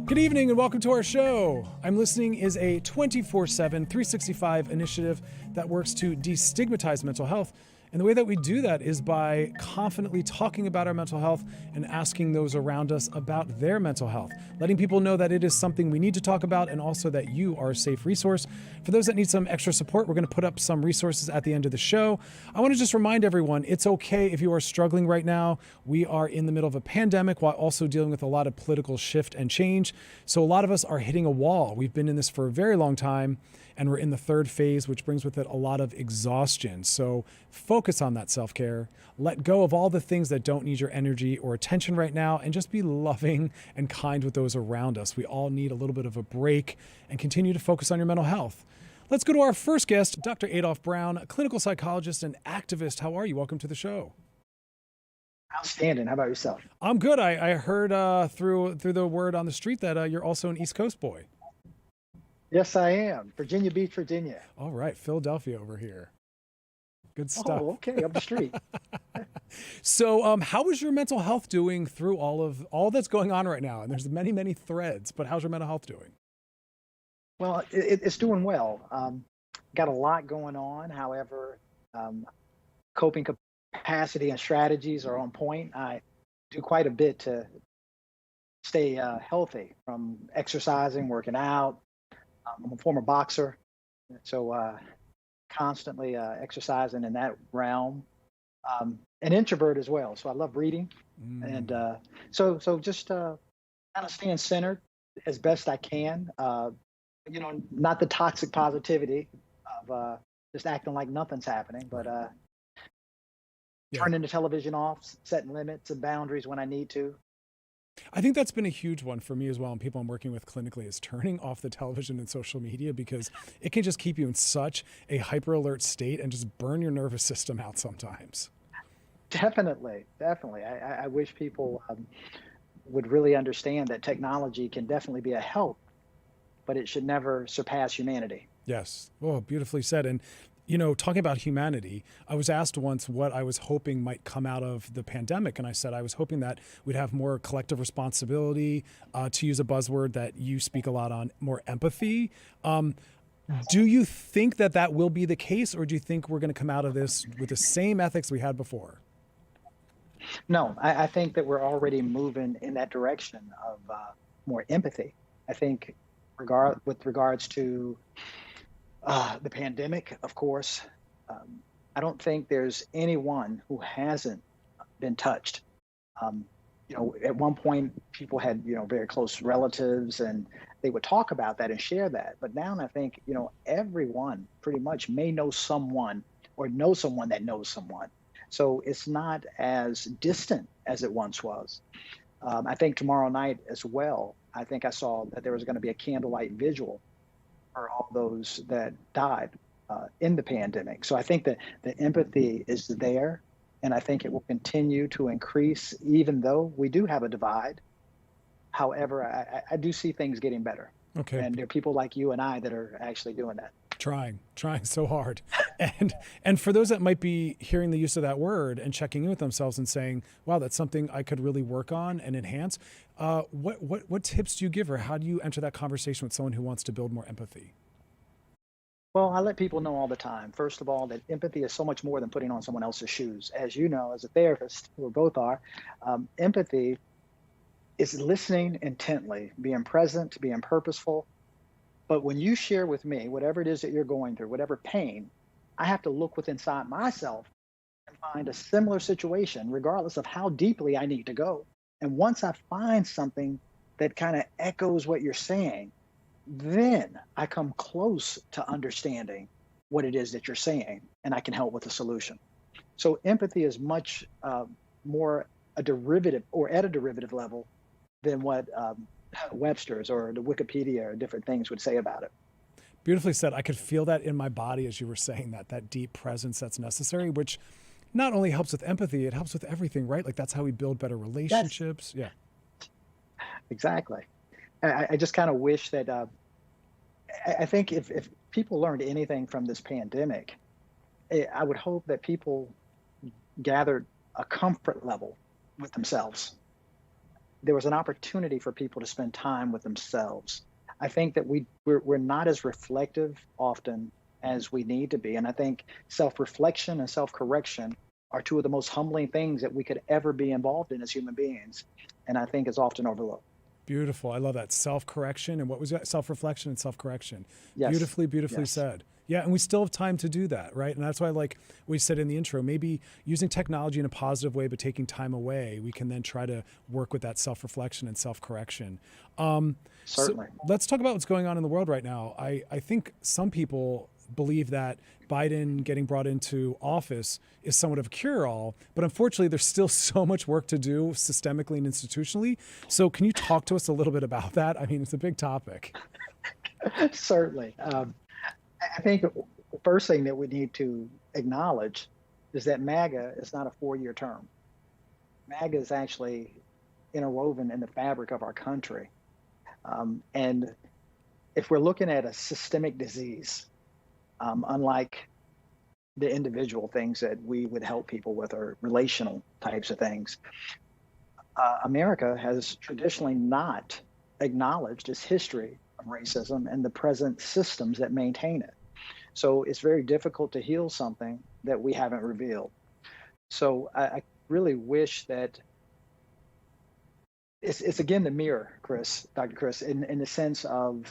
Good evening and welcome to our show. I'm Listening is a 24/7, 365 initiative that works to destigmatize mental health. And the way that we do that is by confidently talking about our mental health and asking those around us about their mental health, letting people know that it is something we need to talk about and also that you are a safe resource. For those that need some extra support, we're going to put up some resources at the end of the show. I want to just remind everyone, it's okay if you are struggling right now. We are in the middle of a pandemic while also dealing with a lot of political shift and change. So a lot of us are hitting a wall. We've been in this for a very long time, and we're in the third phase, which brings with it a lot of exhaustion. So focus on that self-care. Let go of all the things that don't need your energy or attention right now, and just be loving and kind with those around us. We all need a little bit of a break and continue to focus on your mental health. Let's go to our first guest, Dr. Adolph Brown, a clinical psychologist and activist. How are you? Welcome to the show. Outstanding. How about yourself? I'm good. I heard through the word on the street that you're also an East Coast boy. Yes, I am. Virginia Beach, Virginia. All right, Philadelphia over here. Good stuff. Oh, okay, up the street. So, how is your mental health doing through all that's going on right now? And there's many, many threads, but how's your mental health doing? Well, it's doing well. Got a lot going on. However, coping capacity and strategies are on point. I do quite a bit to stay healthy, from exercising, working out. I'm a former boxer, so constantly exercising in that realm. An introvert as well, so I love reading, and so just kind of staying centered as best I can. Not the toxic positivity of just acting like nothing's happening, but turning the television off, setting limits and boundaries when I need to. I think that's been a huge one for me as well, and people I'm working with clinically, is turning off the television and social media, because it can just keep you in such a hyper alert state and just burn your nervous system out sometimes. Definitely. I wish people would really understand that technology can definitely be a help, but it should never surpass humanity. Yes. Oh, beautifully said. And talking about humanity, I was asked once what I was hoping might come out of the pandemic. And I said I was hoping that we'd have more collective responsibility, to use a buzzword that you speak a lot on, more empathy. Do you think that will be the case, or do you think we're going to come out of this with the same ethics we had before? No, I think that we're already moving in that direction of more empathy. I think with regards to the pandemic, of course, I don't think there's anyone who hasn't been touched. At one point, people had, very close relatives, and they would talk about that and share that. But now I think, everyone pretty much may know someone or know someone that knows someone. So it's not as distant as it once was. I think tomorrow night as well, I think I saw that there was going to be a candlelight vigil for all those that died in the pandemic. So I think that the empathy is there, and I think it will continue to increase, even though we do have a divide. However, I do see things getting better. Okay. And there are people like you and I that are actually doing that. Trying so hard. And for those that might be hearing the use of that word and checking in with themselves and saying, wow, that's something I could really work on and enhance. What tips do you give, or how do you enter that conversation with someone who wants to build more empathy? Well, I let people know all the time, first of all, that empathy is so much more than putting on someone else's shoes. As you know, as a therapist, we both are, empathy is listening intently, being present, being purposeful. But when you share with me whatever it is that you're going through, whatever pain, I have to look within inside myself and find a similar situation, regardless of how deeply I need to go. And once I find something that kind of echoes what you're saying, then I come close to understanding what it is that you're saying, and I can help with the solution. So empathy is much more a derivative, or at a derivative level, than what Webster's or the Wikipedia or different things would say about it. Beautifully said. I could feel that in my body as you were saying that deep presence that's necessary, which not only helps with empathy, it helps with everything, right? Like that's how we build better relationships. Yes. Yeah. Exactly. I just kind of wish that, I think if people learned anything from this pandemic, I would hope that people gathered a comfort level with themselves. there was an opportunity for people to spend time with themselves. I think that we're not as reflective often as we need to be. And I think self-reflection and self-correction are two of the most humbling things that we could ever be involved in as human beings. And I think it's often overlooked. Beautiful. I love that. Self-correction. And what was that? Self-reflection and self-correction. Yes. Beautifully Yes. said. Yeah. And we still have time to do that, right? And that's why, like we said in the intro, maybe using technology in a positive way, but taking time away, we can then try to work with that self-reflection and self-correction. Certainly. So let's talk about what's going on in the world right now. I think some people believe that Biden getting brought into office is somewhat of a cure-all, but unfortunately there's still so much work to do systemically and institutionally. So can you talk to us a little bit about that? I mean, it's a big topic. Certainly. I think the first thing that we need to acknowledge is that MAGA is not a 4-year term. MAGA is actually interwoven in the fabric of our country. And if we're looking at a systemic disease, unlike the individual things that we would help people with or relational types of things, America has traditionally not acknowledged its history of racism and the present systems that maintain it. So it's very difficult to heal something that we haven't revealed. So I really wish that it's again the mirror, Dr. Chris, in the sense of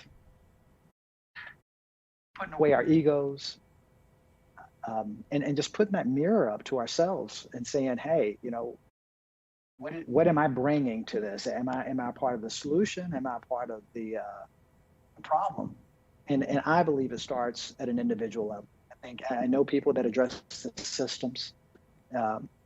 putting away our egos, and just putting that mirror up to ourselves and saying, hey, what am I bringing to this? Am I a part of the solution? Am I a part of the problem? And I believe it starts at an individual level. I know people that address the systems,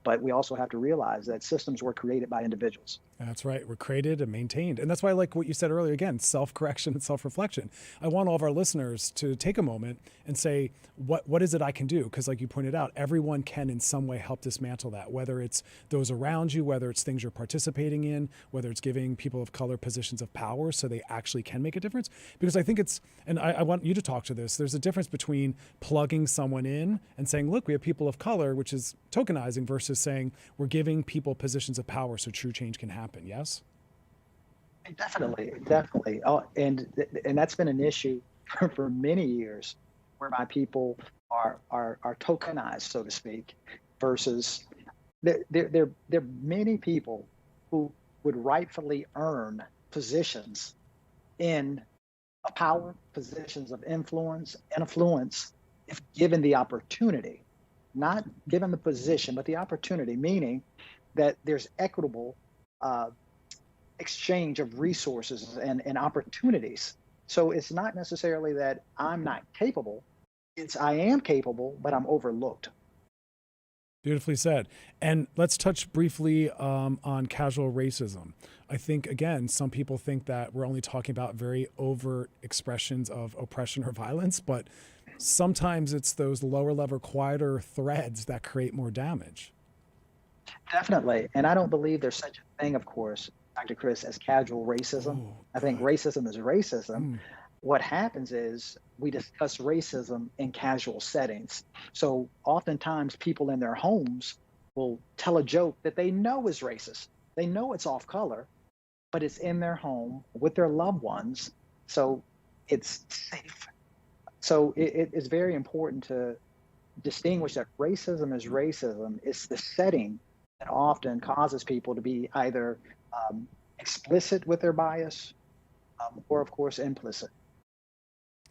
but we also have to realize that systems were created by individuals. That's right. We're created and maintained. And that's why I like what you said earlier, again, self-correction and self-reflection. I want all of our listeners to take a moment and say, what is it I can do? Because like you pointed out, everyone can in some way help dismantle that, whether it's those around you, whether it's things you're participating in, whether it's giving people of color positions of power so they actually can make a difference. Because I think and I want you to talk to this, there's a difference between plugging someone in and saying, look, we have people of color, which is tokenizing, versus saying we're giving people positions of power so true change can happen. Yes? Definitely. Oh, and that's been an issue for many years, whereby people are tokenized, so to speak, versus there are many people who would rightfully earn positions in power, positions of influence, if given the opportunity, not given the position, but the opportunity, meaning that there's equitable exchange of resources and opportunities. So it's not necessarily that I'm not capable, it's I am capable, but I'm overlooked. Beautifully said. And let's touch briefly on casual racism. I think, again, some people think that we're only talking about very overt expressions of oppression or violence, but sometimes it's those lower level, quieter threads that create more damage. Definitely. And I don't believe there's such a thing, of course, Dr. Chris, as casual racism. Oh, I think racism is racism. What happens is we discuss racism in casual settings. So oftentimes people in their homes will tell a joke that they know is racist. They know it's off color, but it's in their home with their loved ones. So it's safe. So it is very important to distinguish that racism is racism. It's the setting that often causes people to be either explicit with their bias or, of course, implicit.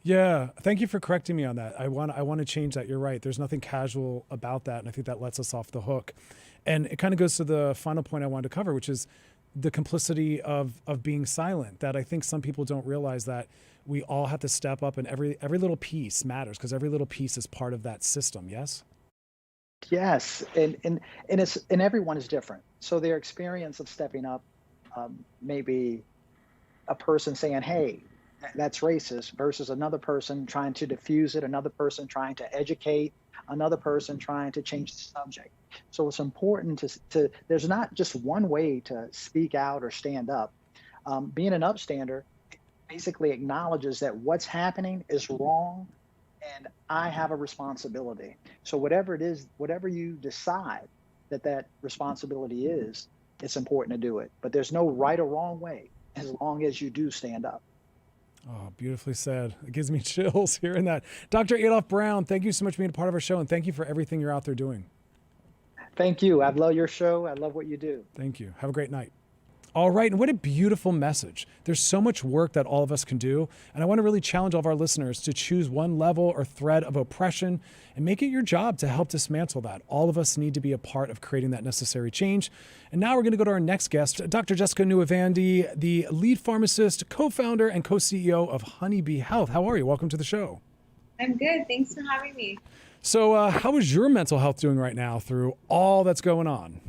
Yeah, thank you for correcting me on that. I want to change that. You're right. There's nothing casual about that, and I think that lets us off the hook. And it kind of goes to the final point I wanted to cover, which is the complicity of being silent. That I think some people don't realize that we all have to step up, and every little piece matters because every little piece is part of that system. Yes. Yes, and everyone is different. So their experience of stepping up may be a person saying, "Hey, that's racist," versus another person trying to diffuse it, another person trying to educate, another person trying to change the subject. So it's important to there's not just one way to speak out or stand up. Being an upstander basically acknowledges that what's happening is wrong and I have a responsibility. So whatever it is, whatever you decide that responsibility is, it's important to do it. But there's no right or wrong way as long as you do stand up. Oh, beautifully said. It gives me chills hearing that. Dr. Adolph Brown, thank you so much for being a part of our show, and thank you for everything you're out there doing. Thank you. I love your show. I love what you do. Thank you. Have a great night. All right, and what a beautiful message. There's so much work that all of us can do, and I want to really challenge all of our listeners to choose one level or thread of oppression and make it your job to help dismantle that. All of us need to be a part of creating that necessary change. And now we're going to go to our next guest, Dr. Jessica Nouhavandi, the lead pharmacist, co-founder, and co-CEO of Honeybee Health. How are you? Welcome to the show. I'm good. Thanks for having me. So how is your mental health doing right now through all that's going on?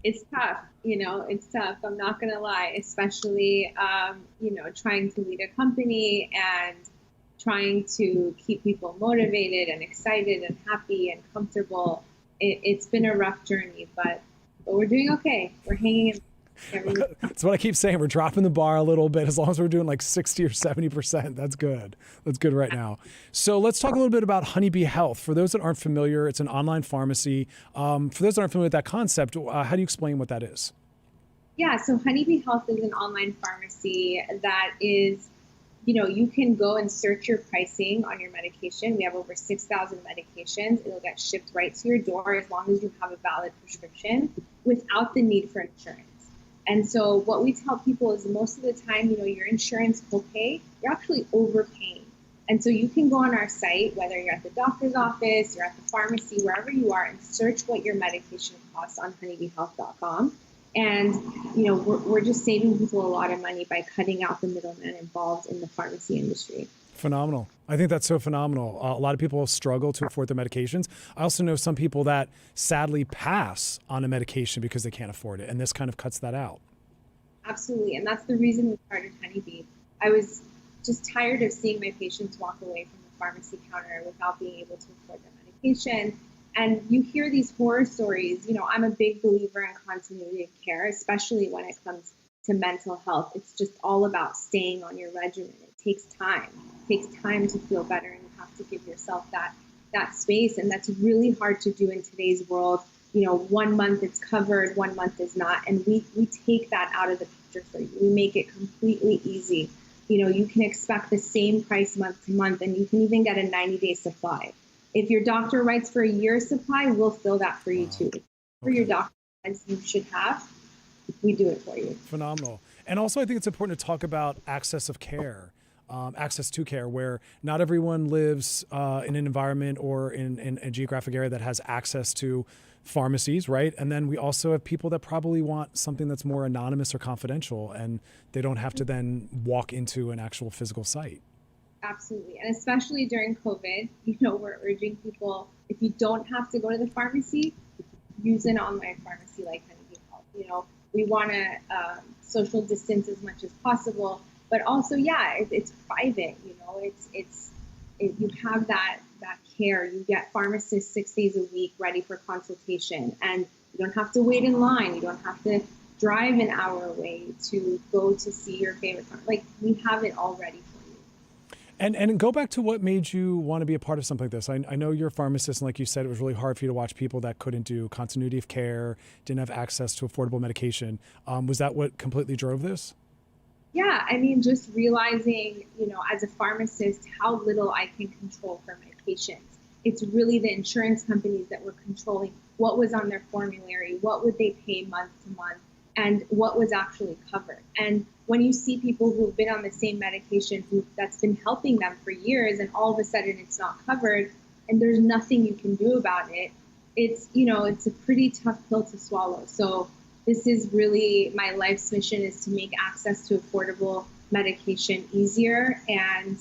It's tough. It's tough. I'm not going to lie, especially, trying to lead a company and trying to keep people motivated and excited and happy and comfortable. It's been a rough journey, but we're doing okay. We're hanging in. That's what I keep saying. We're dropping the bar a little bit. As long as we're doing like 60 or 70%, that's good. That's good right now. So let's talk a little bit about Honeybee Health. For those that aren't familiar, it's an online pharmacy. For those that aren't familiar with that concept, how do you explain what that is? Yeah, so Honeybee Health is an online pharmacy that is, you can go and search your pricing on your medication. We have over 6,000 medications. It'll get shipped right to your door as long as you have a valid prescription without the need for insurance. And so what we tell people is most of the time, your insurance copay, you're actually overpaying. And so you can go on our site, whether you're at the doctor's office, you're at the pharmacy, wherever you are, and search what your medication costs on honeybeehealth.com. And, we're just saving people a lot of money by cutting out the middlemen involved in the pharmacy industry. Phenomenal. I think that's so phenomenal. A lot of people struggle to afford their medications. I also know some people that sadly pass on a medication because they can't afford it. And this kind of cuts that out. Absolutely. And that's the reason we started Honeybee. I was just tired of seeing my patients walk away from the pharmacy counter without being able to afford their medication. And you hear these horror stories. I'm a big believer in continuity of care, especially when it comes to mental health. It's just all about staying on your regimen. It takes time. It takes time to feel better, and you have to give yourself that space. And that's really hard to do in today's world. 1 month it's covered, 1 month is not. And we take that out of the picture for you. We make it completely easy. You can expect the same price month to month, and you can even get a 90-day supply. If your doctor writes for a year's supply, we'll fill that for you too. For your doctor, as you should have, we do it for you. Phenomenal. And also, I think it's important to talk about access to care, where not everyone lives in an environment or in a geographic area that has access to pharmacies, right? And then we also have people that probably want something that's more anonymous or confidential, and they don't have to then walk into an actual physical site. Absolutely. And especially during COVID, we're urging people, if you don't have to go to the pharmacy, use an online pharmacy like Honeybee Health. We want to social distance as much as possible, but also, it's private. You have that care. You get pharmacists 6 days a week ready for consultation, and you don't have to wait in line. You don't have to drive an hour away to go to see your favorite. We have it all ready for you. And go back to what made you want to be a part of something like this. I know you're a pharmacist, and like you said, it was really hard for you to watch people that couldn't do continuity of care, didn't have access to affordable medication. Was that what completely drove this? Yeah, just realizing, as a pharmacist, how little I can control for my patients. It's really the insurance companies that were controlling what was on their formulary, what would they pay month to month, and what was actually covered. And when you see people who've been on the same medication that's been helping them for years, and all of a sudden it's not covered, and there's nothing you can do about it, it's a pretty tough pill to swallow. So this is really my life's mission, is to make access to affordable medication easier, and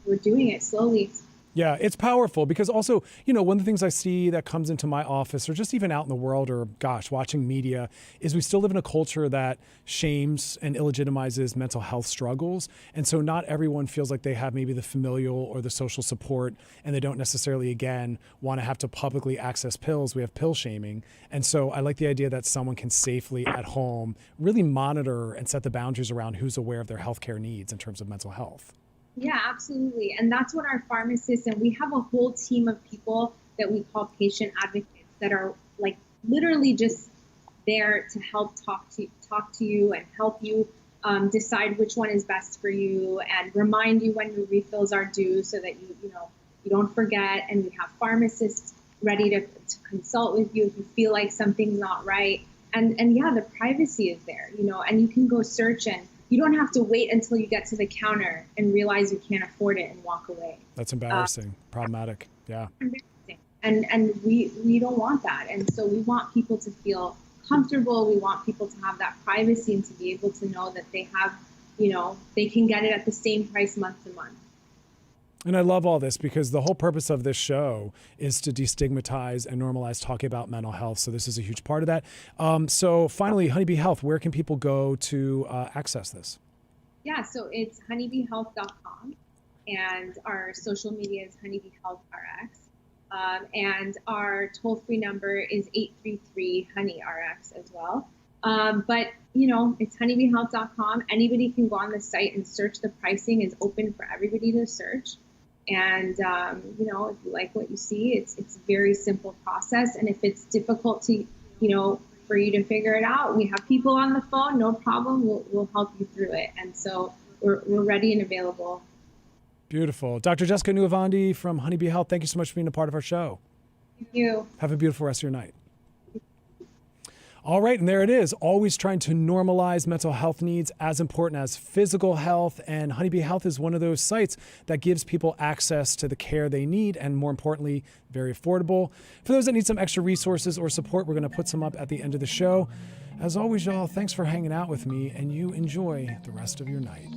we're doing it slowly. Yeah, it's powerful because also, one of the things I see that comes into my office or just even out in the world or, watching media is we still live in a culture that shames and illegitimizes mental health struggles. And so not everyone feels like they have maybe the familial or the social support, and they don't necessarily, again, want to have to publicly access pills. We have pill shaming. And so I like the idea that someone can safely at home really monitor and set the boundaries around who's aware of their healthcare needs in terms of mental health. Yeah, absolutely. And that's what our pharmacists, and we have a whole team of people that we call patient advocates that are literally just there to help talk to you and help you decide which one is best for you, and remind you when your refills are due so that you don't forget. And we have pharmacists ready to consult with you if you feel like something's not right. And yeah, the privacy is there, and you can go search, and you don't have to wait until you get to the counter and realize you can't afford it and walk away. That's embarrassing, problematic. Yeah. Embarrassing. And we don't want that. And so we want people to feel comfortable. We want people to have that privacy and to be able to know that they have, they can get it at the same price month to month. And I love all this because the whole purpose of this show is to destigmatize and normalize talking about mental health. So this is a huge part of that. So finally, Honeybee Health, where can people go to access this? Yeah, so it's honeybeehealth.com, and our social media is Honeybee Health RX. And our toll-free number is 833-HONEY-RX as well. But, it's honeybeehealth.com. Anybody can go on the site and search. The pricing is open for everybody to search. And, if you like what you see, it's a very simple process. And if it's difficult to, for you to figure it out, we have people on the phone, no problem. We'll help you through it. And so we're ready and available. Beautiful. Dr. Jessica Nouhavandi from Honeybee Health, thank you so much for being a part of our show. Thank you. Have a beautiful rest of your night. All right, and there it is. Always trying to normalize mental health needs as important as physical health. And Honeybee Health is one of those sites that gives people access to the care they need, and more importantly, very affordable. For those that need some extra resources or support, we're going to put some up at the end of the show. As always, y'all, thanks for hanging out with me, and you enjoy the rest of your night.